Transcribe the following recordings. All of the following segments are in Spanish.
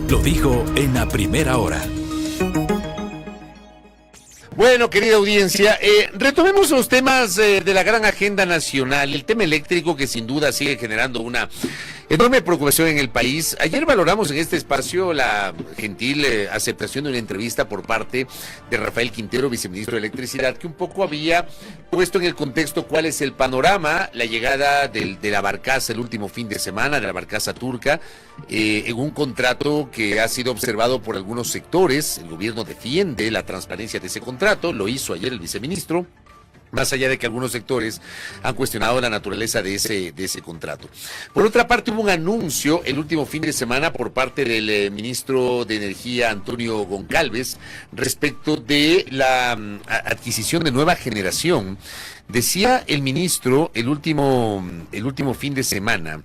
Lo dijo en la primera hora. Bueno, querida audiencia, retomemos los temas de la gran agenda nacional. El tema eléctrico, que sin duda sigue generando una enorme preocupación en el país. Ayer valoramos en este espacio la gentil aceptación de una entrevista por parte de Rafael Quintero, viceministro de Electricidad, que un poco había puesto en el contexto cuál es el panorama, la llegada de la barcaza el último fin de semana, de la barcaza turca, en un contrato que ha sido observado por algunos sectores. El gobierno defiende la transparencia de ese contrato, lo hizo ayer el viceministro, más allá de que algunos sectores han cuestionado la naturaleza de ese contrato. Por otra parte, hubo un anuncio el último fin de semana por parte del ministro de Energía, Antonio Goncalves, respecto de la adquisición de nueva generación. Decía el ministro el último fin de semana,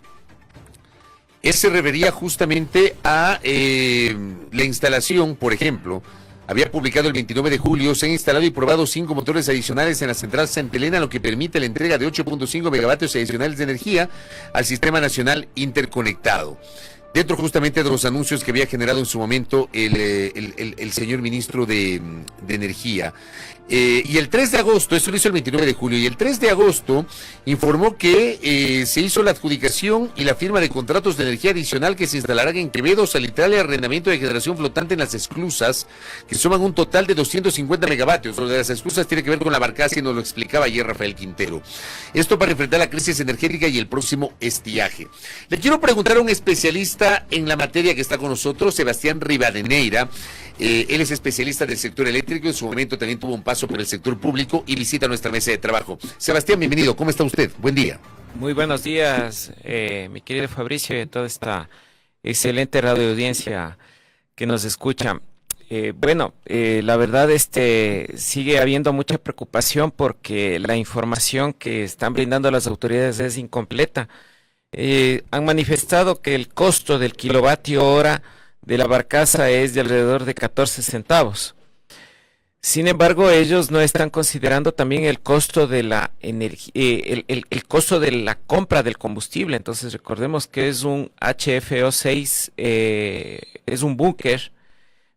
se refería justamente a la instalación, por ejemplo. Había publicado el 29 de julio, se han instalado y probado 5 motores adicionales en la central Santa Elena, lo que permite la entrega de 8.5 megavatios adicionales de energía al Sistema Nacional Interconectado. Dentro justamente de los anuncios que había generado en su momento el señor ministro de Energía. Y el 3 de agosto, eso lo hizo el 29 de julio, y el 3 de agosto informó que se hizo la adjudicación y la firma de contratos de energía adicional que se instalarán en Quevedo, Salitral y arrendamiento de generación flotante en las esclusas, que suman un total de 250 megavatios. Lo de las esclusas tiene que ver con la barcaza y nos lo explicaba ayer Rafael Quintero. Esto para enfrentar la crisis energética y el próximo estiaje. Le quiero preguntar a un especialista en la materia que está con nosotros, Sebastián Rivadeneira. Él es especialista del sector eléctrico, en su momento también tuvo un paso por el sector público y visita nuestra mesa de trabajo. Sebastián, bienvenido, ¿cómo está usted? Buen día. Muy buenos días, mi querido Fabricio, y toda esta excelente radio audiencia que nos escucha. La verdad sigue habiendo mucha preocupación porque la información que están brindando las autoridades es incompleta. Han manifestado que el costo del kilovatio hora de la barcaza es de alrededor de 14 centavos. Sin embargo, ellos no están considerando también el costo de la energía, el costo de la compra del combustible. Entonces recordemos que es un HFO6, es un búnker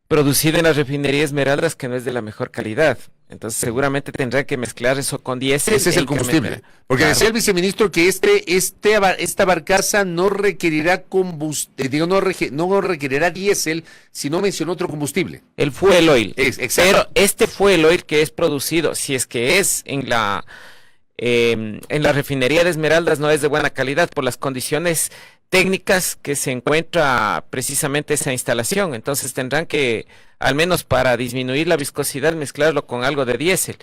producido en la refinería Esmeraldas, que no es de la mejor calidad. Entonces seguramente tendrá que mezclar eso con diésel. Ese es el combustible. Porque decía el viceministro que esta barcaza no requerirá no requerirá diésel, si no mencionó otro combustible. El fuel oil. Exacto. Pero este fuel oil que es producido, si es que es en la refinería de Esmeraldas, no es de buena calidad por las condiciones técnicas que se encuentra precisamente esa instalación. Entonces tendrán que, al menos para disminuir la viscosidad, mezclarlo con algo de diésel.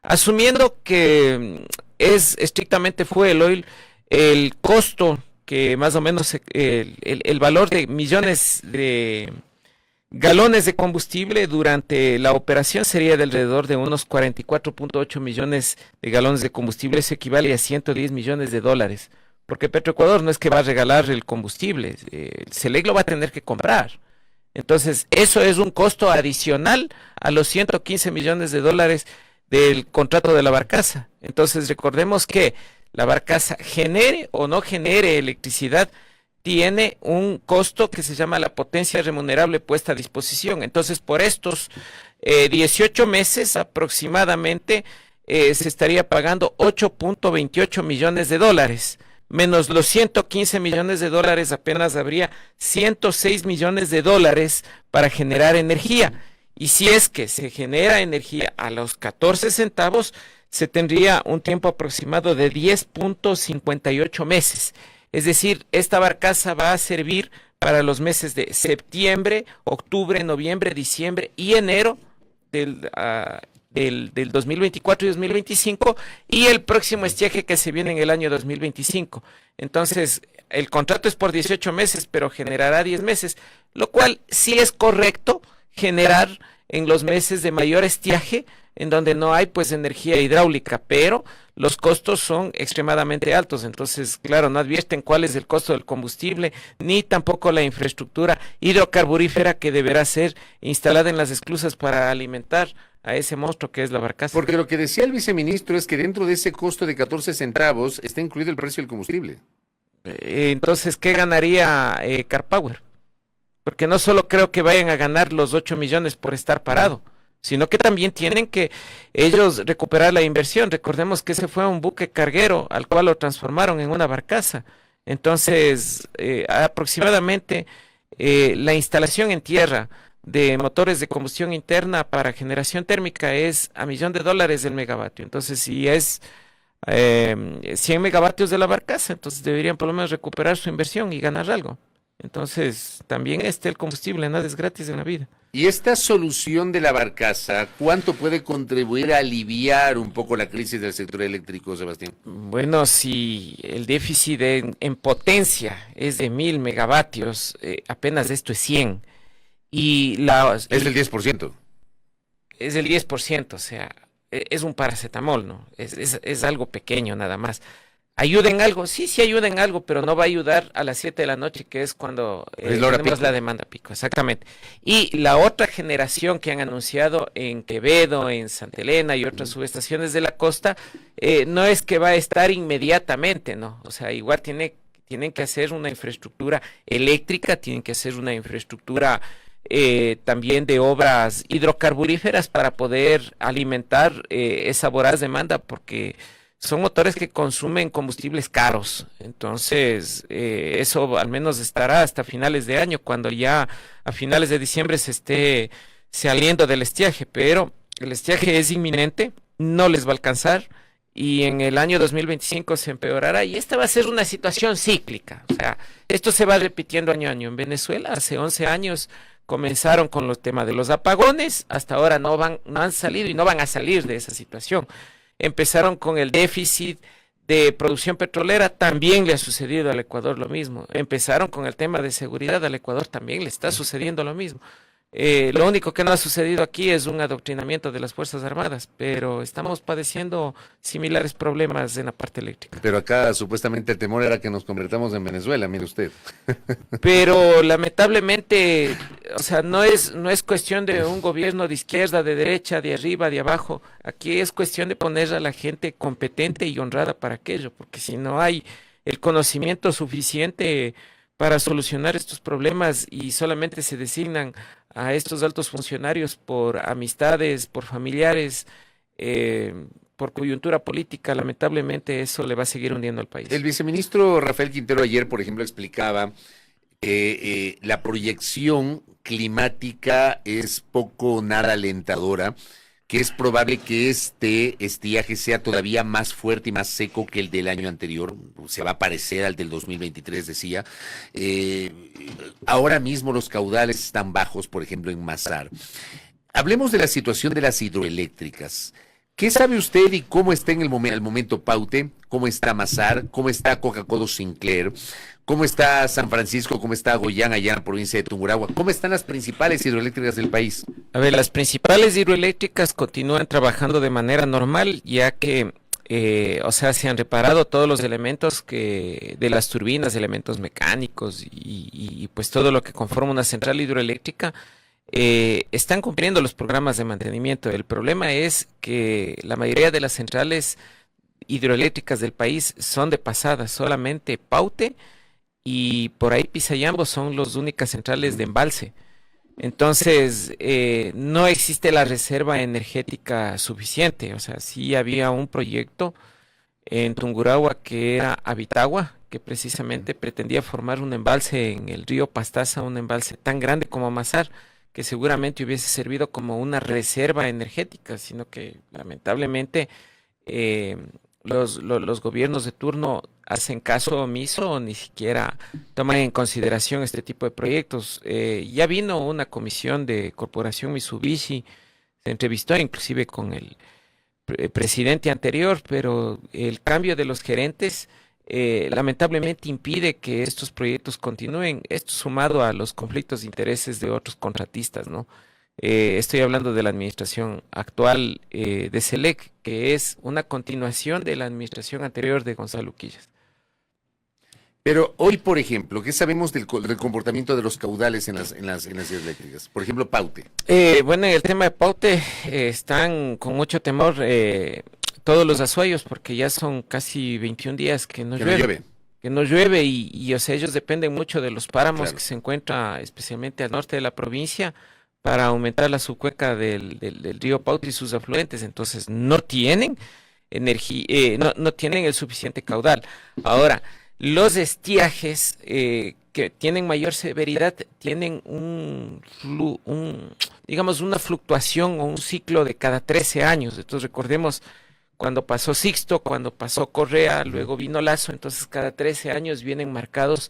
Asumiendo que es estrictamente fuel oil, el costo que más o menos el valor de millones de galones de combustible durante la operación sería de alrededor de unos 44.8 millones de galones de combustible. Eso equivale a 110 millones de dólares. Porque Petroecuador no es que va a regalar el combustible, el SELEC lo va a tener que comprar. Entonces, eso es un costo adicional a los 115 millones de dólares del contrato de la barcaza. Entonces, recordemos que la barcaza, genere o no genere electricidad, tiene un costo que se llama la potencia remunerable puesta a disposición. Entonces, por estos 18 meses aproximadamente, se estaría pagando 8.28 millones de dólares. Menos los 115 millones de dólares, apenas habría 106 millones de dólares para generar energía. Y si es que se genera energía a los 14 centavos, se tendría un tiempo aproximado de 10.58 meses. Es decir, esta barcaza va a servir para los meses de septiembre, octubre, noviembre, diciembre y enero del 2024 y 2025 y el próximo estiaje que se viene en el año 2025. Entonces, el contrato es por 18 meses, pero generará 10 meses, lo cual sí es correcto generar en los meses de mayor estiaje, en donde no hay pues energía hidráulica, pero los costos son extremadamente altos. Entonces, claro, no advierten cuál es el costo del combustible, ni tampoco la infraestructura hidrocarburífera que deberá ser instalada en las esclusas para alimentar a ese monstruo que es la barcaza. Porque lo que decía el viceministro es que dentro de ese costo de 14 centavos está incluido el precio del combustible. Entonces, ¿qué ganaría Carpower? porque no solo creo que vayan a ganar los 8 millones por estar parado, sino que también tienen que ellos recuperar la inversión. Recordemos que ese fue un buque carguero al cual lo transformaron en una barcaza. Entonces, aproximadamente la instalación en tierra de motores de combustión interna para generación térmica es a $1.000.000 el megavatio. Entonces, si es 100 megavatios de la barcaza, entonces deberían por lo menos recuperar su inversión y ganar algo. Entonces, también el combustible, nada es gratis en la vida. Y esta solución de la barcaza, ¿cuánto puede contribuir a aliviar un poco la crisis del sector eléctrico, Sebastián? Bueno, si el déficit en potencia es de 1.000 megavatios, apenas esto es 100. Es del 10%. Es del 10%, o sea, es un paracetamol, ¿no? Es algo pequeño nada más. ¿Ayuda en algo? Sí ayuda en algo, pero no va a ayudar a las 7 de la noche, que es cuando tenemos la demanda pico, exactamente. Y la otra generación que han anunciado en Quevedo, en Santa Elena y otras subestaciones de la costa, no es que va a estar inmediatamente, ¿no? O sea, igual tienen que hacer una infraestructura eléctrica, tienen que hacer una infraestructura también de obras hidrocarburíferas para poder alimentar esa voraz demanda, porque son motores que consumen combustibles caros. Entonces, eso al menos estará hasta finales de año, cuando ya a finales de diciembre se esté saliendo del estiaje, pero el estiaje es inminente, no les va a alcanzar, y en el año 2025 se empeorará, y esta va a ser una situación cíclica. O sea, esto se va repitiendo año a año. En Venezuela, hace 11 años, comenzaron con los temas de los apagones, hasta ahora no han salido y no van a salir de esa situación. Empezaron con el déficit de producción petrolera, también le ha sucedido al Ecuador lo mismo. Empezaron con el tema de seguridad, al Ecuador también le está sucediendo lo mismo. Lo único que no ha sucedido aquí es un adoctrinamiento de las Fuerzas Armadas, pero estamos padeciendo similares problemas en la parte eléctrica. Pero acá supuestamente el temor era que nos convertamos en Venezuela, mire usted. Pero lamentablemente, o sea, no es cuestión de un gobierno de izquierda, de derecha, de arriba, de abajo. Aquí es cuestión de poner a la gente competente y honrada para aquello, porque si no hay el conocimiento suficiente para solucionar estos problemas y solamente se designan a estos altos funcionarios por amistades, por familiares, por coyuntura política, lamentablemente eso le va a seguir hundiendo al país. El viceministro Rafael Quintero ayer, por ejemplo, explicaba que la proyección climática es poco o nada alentadora, que es probable que este estiaje sea todavía más fuerte y más seco que el del año anterior, se va a parecer al del 2023, decía. Ahora mismo los caudales están bajos, por ejemplo, en Masar. Hablemos de la situación de las hidroeléctricas. ¿Qué sabe usted y cómo está en el momento Paute? ¿Cómo está Masar? ¿Cómo está Coca-Cola Sinclair? ¿Cómo está San Francisco? ¿Cómo está Goián, allá en la provincia de Tungurahua? ¿Cómo están las principales hidroeléctricas del país? A ver, las principales hidroeléctricas continúan trabajando de manera normal, ya que, o sea, se han reparado todos los elementos de las turbinas, elementos mecánicos y pues todo lo que conforma una central hidroeléctrica. Están cumpliendo los programas de mantenimiento. El problema es que la mayoría de las centrales hidroeléctricas del país son de pasada, solamente Paute y por ahí Pisayambo son las únicas centrales de embalse. Entonces, no existe la reserva energética suficiente. O sea, sí había un proyecto en Tungurahua que era Habitagua, que precisamente pretendía formar un embalse en el río Pastaza, un embalse tan grande como Masar, que seguramente hubiese servido como una reserva energética, sino que lamentablemente los gobiernos de turno hacen caso omiso o ni siquiera toman en consideración este tipo de proyectos. Ya vino una comisión de Corporación Mitsubishi, se entrevistó inclusive con el presidente anterior, pero el cambio de los gerentes lamentablemente impide que estos proyectos continúen, esto sumado a los conflictos de intereses de otros contratistas, ¿no? Estoy hablando de la administración actual de SELEC, que es una continuación de la administración anterior de Gonzalo Quillas. Pero hoy, por ejemplo, ¿qué sabemos del comportamiento de los caudales en las hidroeléctricas? Por ejemplo, Paute. Bueno, en el tema de Paute están con mucho temor todos los azuayos, porque ya son casi 21 días que no llueve. que no llueve o sea, ellos dependen mucho de los páramos Claro. que se encuentran especialmente al norte de la provincia para aumentar la subcuenca del río Pauta y sus afluentes. Entonces, no tienen energía, no tienen el suficiente caudal. Ahora, los estiajes que tienen mayor severidad tienen digamos, una fluctuación o un ciclo de cada 13 años. Entonces, recordemos cuando pasó Sixto, cuando pasó Correa, luego vino Lazo, entonces cada 13 años vienen marcados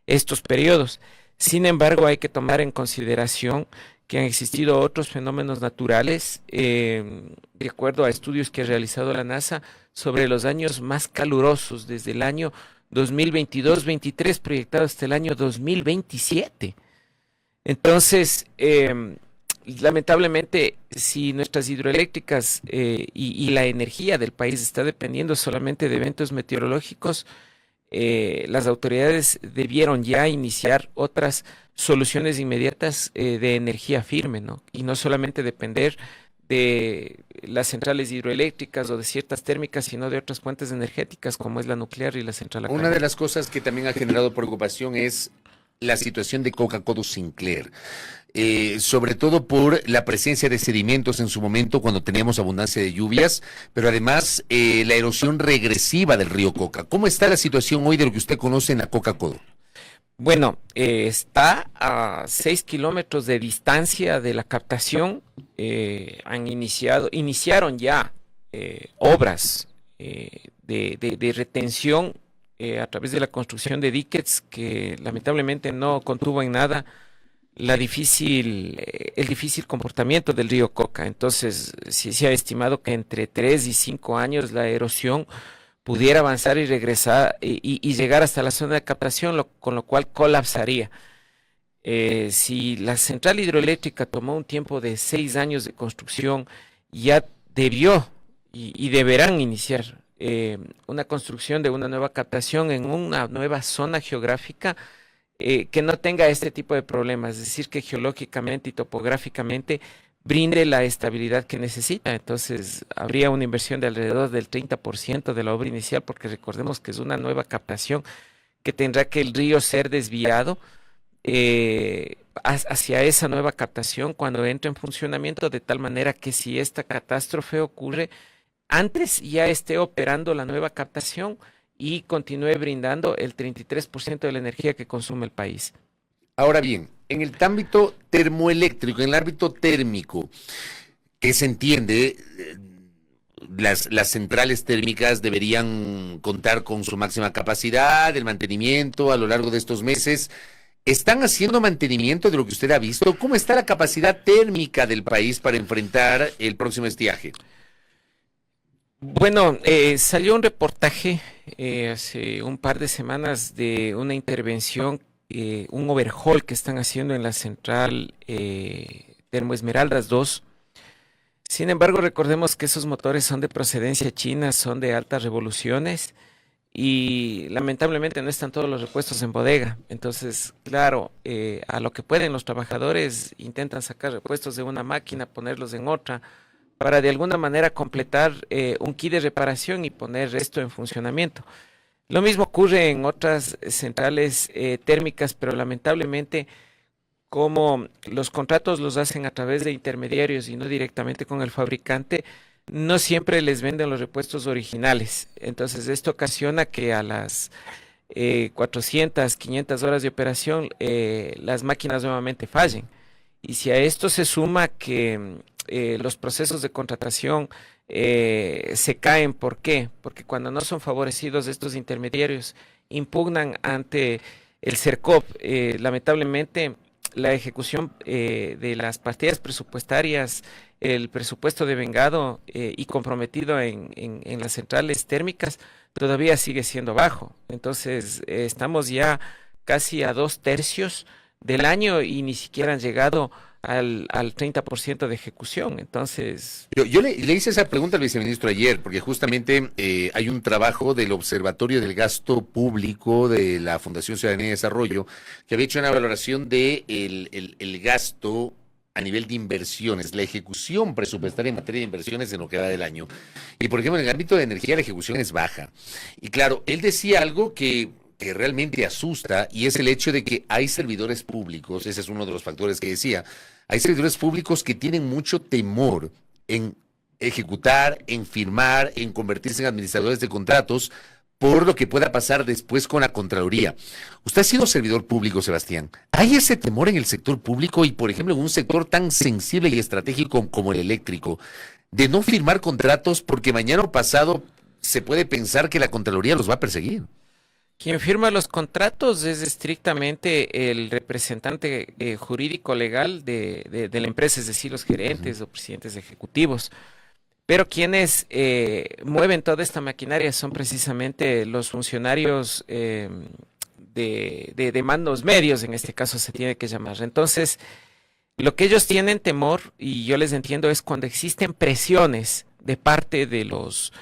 estos periodos. Sin embargo, hay que tomar en consideración que han existido otros fenómenos naturales, de acuerdo a estudios que ha realizado la NASA, sobre los años más calurosos, desde el año 2022-23 proyectado hasta el año 2027. Entonces, lamentablemente, si nuestras hidroeléctricas y la energía del país está dependiendo solamente de eventos meteorológicos, las autoridades debieron ya iniciar otras soluciones inmediatas de energía firme, ¿no? Y no solamente depender de las centrales hidroeléctricas o de ciertas térmicas, sino de otras fuentes energéticas como es la nuclear y la central a Una carbón. de las cosas que también ha generado preocupación es la situación de Coca-Cola Sinclair, sobre todo por la presencia de sedimentos en su momento cuando teníamos abundancia de lluvias, pero además la erosión regresiva del río Coca. ¿Cómo está la situación hoy de lo que usted conoce en la Coca-Cola? Bueno, está a 6 kilómetros de distancia de la captación. Iniciaron ya obras de retención a través de la construcción de diques que lamentablemente no contuvo en nada el difícil comportamiento del río Coca. Entonces, sí se ha estimado que entre 3 y 5 años la erosión pudiera avanzar y regresar y llegar hasta la zona de captación, con lo cual colapsaría. Si la central hidroeléctrica tomó un tiempo de 6 años de construcción, ya debió y deberán iniciar una construcción de una nueva captación en una nueva zona geográfica que no tenga este tipo de problemas, es decir, que geológicamente y topográficamente brinde la estabilidad que necesita. Entonces, habría una inversión de alrededor del 30% de la obra inicial, porque recordemos que es una nueva captación que tendrá que el río ser desviado hacia esa nueva captación cuando entre en funcionamiento, de tal manera que si esta catástrofe ocurre, antes ya esté operando la nueva captación y continúe brindando el 33% de la energía que consume el país. Ahora bien, en el ámbito termoeléctrico, en el ámbito térmico, que se entiende, las centrales térmicas deberían contar con su máxima capacidad, el mantenimiento a lo largo de estos meses. ¿Están haciendo mantenimiento de lo que usted ha visto? ¿Cómo está la capacidad térmica del país para enfrentar el próximo estiaje? Bueno, salió un reportaje hace un par de semanas de una intervención, un overhaul que están haciendo en la central Termoesmeraldas 2. Sin embargo, recordemos que esos motores son de procedencia china, son de altas revoluciones y lamentablemente no están todos los repuestos en bodega. Entonces, claro, a lo que pueden los trabajadores intentan sacar repuestos de una máquina, ponerlos en otra, para de alguna manera completar un kit de reparación y poner esto en funcionamiento. Lo mismo ocurre en otras centrales térmicas, pero lamentablemente, como los contratos los hacen a través de intermediarios y no directamente con el fabricante, no siempre les venden los repuestos originales. Entonces, esto ocasiona que a las 400, 500 horas de operación, las máquinas nuevamente fallen. Y si a esto se suma que los procesos de contratación se caen, ¿por qué? Porque cuando no son favorecidos estos intermediarios, impugnan ante el CERCOP. Lamentablemente, la ejecución de las partidas presupuestarias, el presupuesto devengado y comprometido en las centrales térmicas todavía sigue siendo bajo. Entonces, estamos ya casi a 2/3 del año y ni siquiera han llegado al 30% de ejecución. Entonces, Yo le hice esa pregunta al viceministro ayer, porque justamente hay un trabajo del Observatorio del Gasto Público de la Fundación Ciudadanía y Desarrollo que había hecho una valoración de el gasto a nivel de inversiones, la ejecución presupuestaria en materia de inversiones en lo que va del año. Y por ejemplo, en el ámbito de energía la ejecución es baja. Y claro, él decía algo que que realmente asusta y es el hecho de que hay servidores públicos, ese es uno de los factores que decía, hay servidores públicos que tienen mucho temor en ejecutar, en firmar, en convertirse en administradores de contratos por lo que pueda pasar después con la Contraloría. Usted ha sido servidor público, Sebastián. ¿Hay ese temor en el sector público y, por ejemplo, en un sector tan sensible y estratégico como el eléctrico, de no firmar contratos porque mañana o pasado se puede pensar que la Contraloría los va a perseguir? Quien firma los contratos es estrictamente el representante jurídico legal de la empresa, es decir, los gerentes o presidentes ejecutivos. Pero quienes mueven toda esta maquinaria son precisamente los funcionarios de mandos medios, en este caso se tiene que llamar. Entonces, lo que ellos tienen temor, y yo les entiendo, es cuando existen presiones de parte de los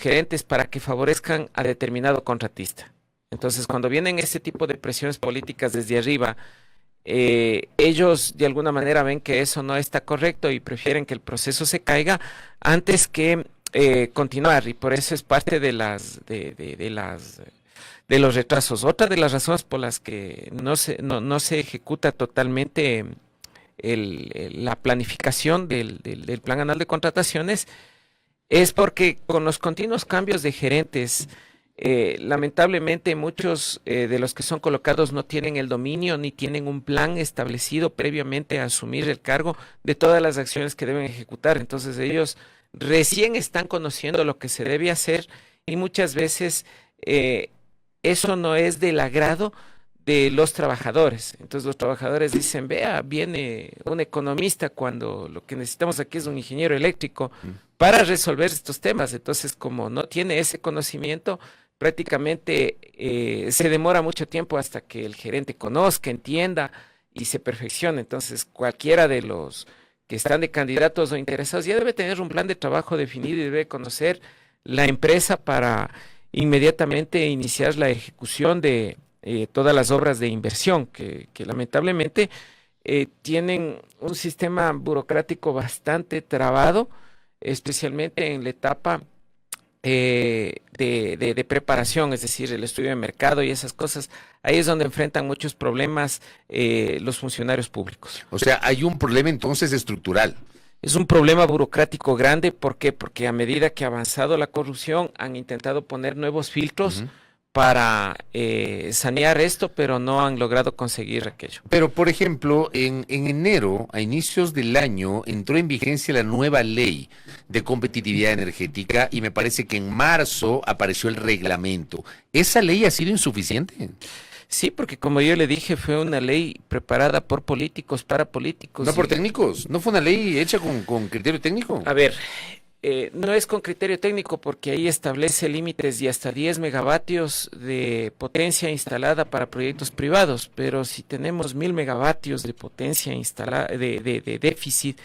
gerentes para que favorezcan a determinado contratista. Entonces, cuando vienen este tipo de presiones políticas desde arriba, ellos de alguna manera ven que eso no está correcto y prefieren que el proceso se caiga antes que continuar, y por eso es parte de los retrasos. Otra de las razones por las que no se ejecuta totalmente la planificación del plan anual de contrataciones es porque con los continuos cambios de gerentes, lamentablemente muchos de los que son colocados no tienen el dominio ni tienen un plan establecido previamente a asumir el cargo de todas las acciones que deben ejecutar. Entonces ellos recién están conociendo lo que se debe hacer y muchas veces eso no es del agrado de los trabajadores. Entonces los trabajadores dicen, vea, viene un economista cuando lo que necesitamos aquí es un ingeniero eléctrico para resolver estos temas. Entonces, como no tiene ese conocimiento, prácticamente se demora mucho tiempo hasta que el gerente conozca, entienda y se perfeccione. Entonces, cualquiera de los que están de candidatos o interesados ya debe tener un plan de trabajo definido y debe conocer la empresa para inmediatamente iniciar la ejecución de todas las obras de inversión que lamentablemente tienen un sistema burocrático bastante trabado, especialmente en la etapa de preparación, es decir, el estudio de mercado y esas cosas. Ahí es donde enfrentan muchos problemas los funcionarios públicos. O sea, hay un problema entonces estructural. Es un problema burocrático grande. ¿Por qué? Porque a medida que ha avanzado la corrupción han intentado poner nuevos filtros para sanear esto, pero no han logrado conseguir aquello. Pero, por ejemplo, en enero, a inicios del año, entró en vigencia la nueva ley de competitividad energética y me parece que en marzo apareció el reglamento. ¿Esa ley ha sido insuficiente? Sí, porque como yo le dije, fue una ley preparada por políticos, para políticos. No por técnicos, no fue una ley hecha con criterio técnico. A ver, no es con criterio técnico porque ahí establece límites de hasta 10 megavatios de potencia instalada para proyectos privados, pero si tenemos 1000 megavatios de potencia instalada, de déficit,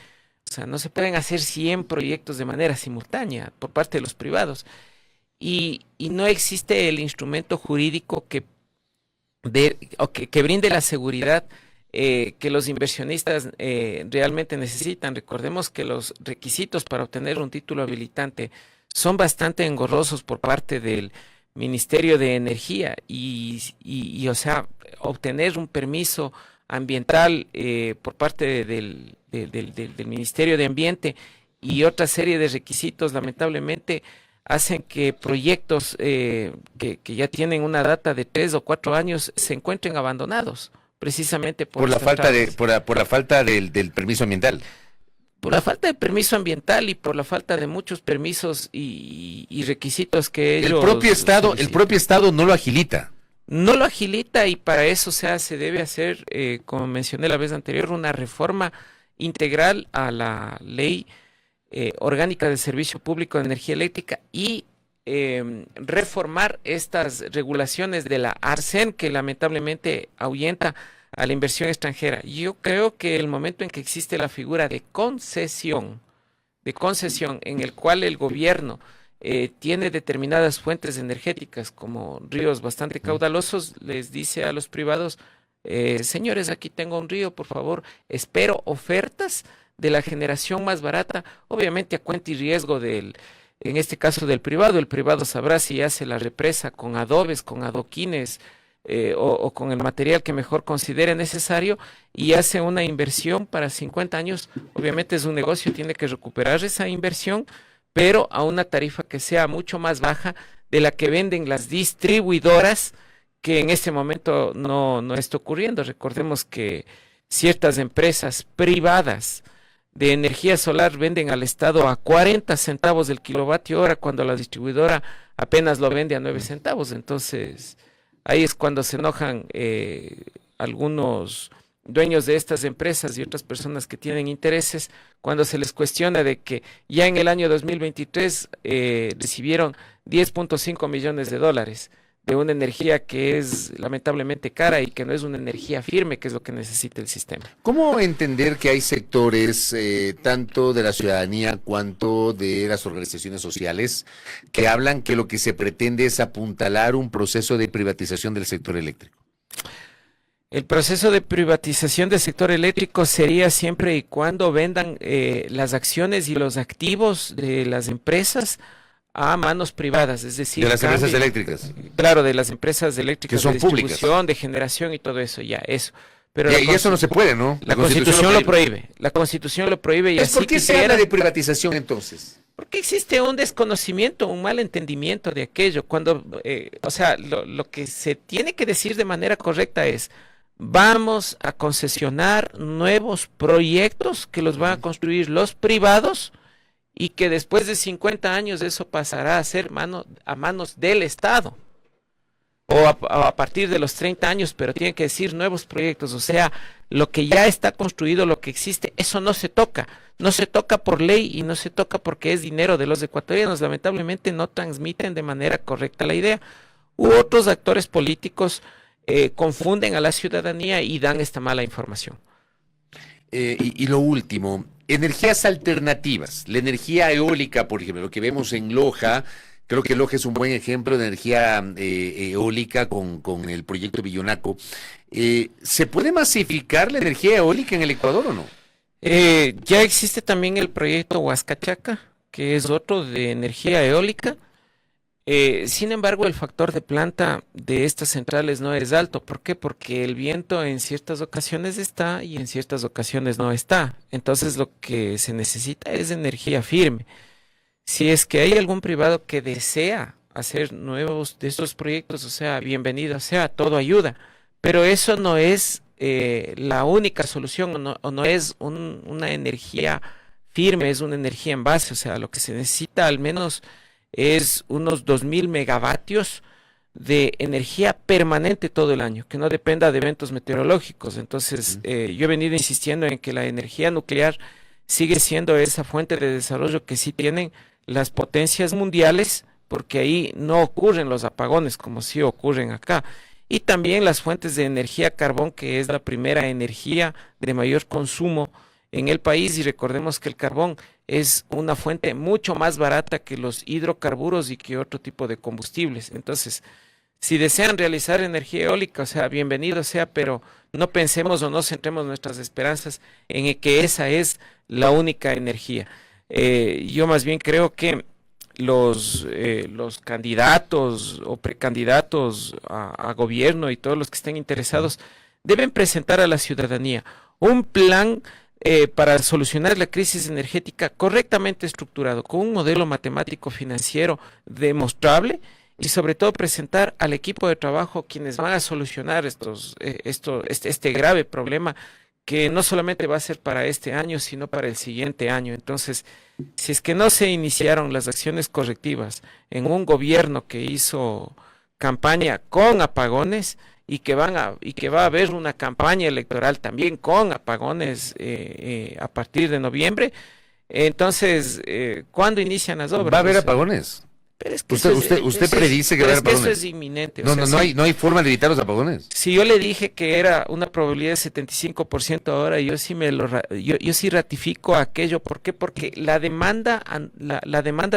o sea, no se pueden hacer 100 proyectos de manera simultánea por parte de los privados. Y no existe el instrumento jurídico que brinde la seguridad que los inversionistas realmente necesitan. Recordemos que los requisitos para obtener un título habilitante son bastante engorrosos por parte del Ministerio de Energía y o sea, obtener un permiso ambiental por parte del Ministerio de Ambiente y otra serie de requisitos, lamentablemente, hacen que proyectos que ya tienen una data de 3 o 4 años se encuentren abandonados, precisamente por la falta por la falta del permiso ambiental. Por la falta de permiso ambiental y por la falta de muchos permisos y requisitos que ellos... El propio Estado no lo agilita. No lo agilita y para eso se debe hacer, como mencioné la vez anterior, una reforma integral a la ley orgánica del Servicio Público de Energía Eléctrica y reformar estas regulaciones de la ARCEN que lamentablemente ahuyenta a la inversión extranjera. Yo creo que el momento en que existe la figura de concesión en el cual el gobierno tiene determinadas fuentes energéticas como ríos bastante caudalosos, les dice a los privados, señores, aquí tengo un río, por favor, espero ofertas de la generación más barata, obviamente a cuenta y riesgo del en este caso del privado. El privado sabrá si hace la represa con adobes, con adoquines, o con el material que mejor considere necesario, y hace una inversión para 50 años. Obviamente es un negocio, tiene que recuperar esa inversión, pero a una tarifa que sea mucho más baja de la que venden las distribuidoras, que en este momento no está ocurriendo. Recordemos que ciertas empresas privadas de energía solar venden al Estado a 40 centavos del kilovatio hora, cuando la distribuidora apenas lo vende a 9 centavos. Entonces, ahí es cuando se enojan algunos dueños de estas empresas y otras personas que tienen intereses, cuando se les cuestiona de que ya en el año 2023 recibieron 10.5 millones de dólares de una energía que es lamentablemente cara y que no es una energía firme, que es lo que necesita el sistema. ¿Cómo entender que hay sectores, tanto de la ciudadanía cuanto de las organizaciones sociales, que hablan que lo que se pretende es apuntalar un proceso de privatización del sector eléctrico? El proceso de privatización del sector eléctrico sería siempre y cuando vendan las acciones y los activos de las empresas a manos privadas, es decir, de las empresas eléctricas. Claro, de las empresas eléctricas, que son de distribución, públicas, de generación y todo eso, ya, eso. Pero y eso no se puede, ¿no? La Constitución lo prohíbe. La Constitución lo prohíbe y así ¿por qué se habla de privatización entonces? Porque existe un desconocimiento, un mal entendimiento de aquello. Cuando, o sea, lo que se tiene que decir de manera correcta es: vamos a concesionar nuevos proyectos que los van a construir los privados, y que después de 50 años eso pasará a ser a manos del Estado, o a partir de los 30 años, pero tiene que decir nuevos proyectos. O sea, lo que ya está construido, lo que existe, eso no se toca por ley, y no se toca porque es dinero de los ecuatorianos. Lamentablemente no transmiten de manera correcta la idea, u otros actores políticos confunden a la ciudadanía y dan esta mala información. Y lo último, energías alternativas, la energía eólica, por ejemplo, lo que vemos en Loja. Creo que Loja es un buen ejemplo de energía eólica con el proyecto Billonaco. ¿Se puede masificar la energía eólica en el Ecuador o no? Ya existe también el proyecto Huascachaca, que es otro de energía eólica. Sin embargo, el factor de planta de estas centrales no es alto. ¿Por qué? Porque el viento en ciertas ocasiones está y en ciertas ocasiones no está. Entonces, lo que se necesita es energía firme. Si es que hay algún privado que desea hacer nuevos de estos proyectos, o sea, bienvenido sea, todo ayuda. Pero eso no es la única solución, o no es una energía firme, es una energía en base. O sea, lo que se necesita al menos es unos 2.000 megavatios de energía permanente todo el año, que no dependa de eventos meteorológicos. Entonces, yo he venido insistiendo en que la energía nuclear sigue siendo esa fuente de desarrollo que sí tienen las potencias mundiales, porque ahí no ocurren los apagones como sí ocurren acá. Y también las fuentes de energía carbón, que es la primera energía de mayor consumo en el país, y recordemos que el carbón es una fuente mucho más barata que los hidrocarburos y que otro tipo de combustibles. Entonces, si desean realizar energía eólica, o sea, bienvenido sea, pero no pensemos o no centremos nuestras esperanzas en que esa es la única energía. Yo más bien creo que los candidatos o precandidatos a gobierno y todos los que estén interesados deben presentar a la ciudadanía un plan para solucionar la crisis energética correctamente estructurado, con un modelo matemático financiero demostrable, y sobre todo presentar al equipo de trabajo quienes van a solucionar este grave problema, que no solamente va a ser para este año, sino para el siguiente año. Entonces, si es que no se iniciaron las acciones correctivas en un gobierno que hizo campaña con apagones, y que va a haber una campaña electoral también con apagones a partir de noviembre, entonces, ¿cuándo inician las obras? ¿Va a haber apagones? Pero es que usted predice que va a haber apagones. Eso es inminente. No hay forma de evitar los apagones. Si yo le dije que era una probabilidad de 75% ahora, yo sí ratifico aquello. ¿Por qué? Porque la demanda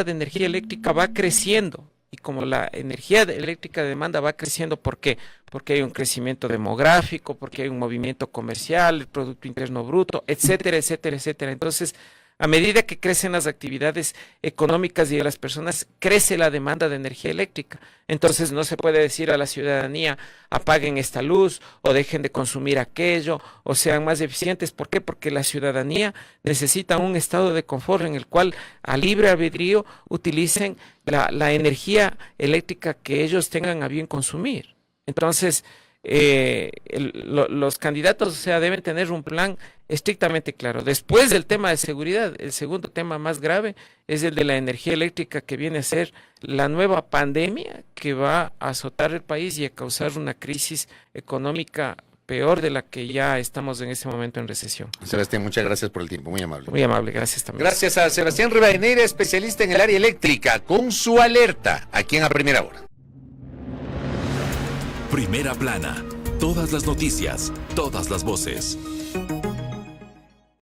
de energía eléctrica va creciendo. Y como la energía eléctrica de demanda va creciendo, ¿por qué? Porque hay un crecimiento demográfico, porque hay un movimiento comercial, el Producto Interno Bruto, etcétera, etcétera, etcétera. Entonces, A medida que crecen las actividades económicas y de las personas, crece la demanda de energía eléctrica. Entonces no se puede decir a la ciudadanía, apaguen esta luz o dejen de consumir aquello o sean más eficientes. ¿Por qué? Porque la ciudadanía necesita un estado de confort en el cual a libre albedrío utilicen la energía eléctrica que ellos tengan a bien consumir. Entonces, los candidatos, o sea, deben tener un plan estrictamente claro. Después del tema de seguridad, el segundo tema más grave es el de la energía eléctrica, que viene a ser la nueva pandemia que va a azotar el país y a causar una crisis económica peor de la que ya estamos en este momento en recesión. Sebastián, muchas gracias por el tiempo, muy amable. Muy amable, gracias también. Gracias a Sebastián Rivadeneira, especialista en el área eléctrica, con su alerta aquí en A Primera Hora. Primera plana. Todas las noticias, todas las voces.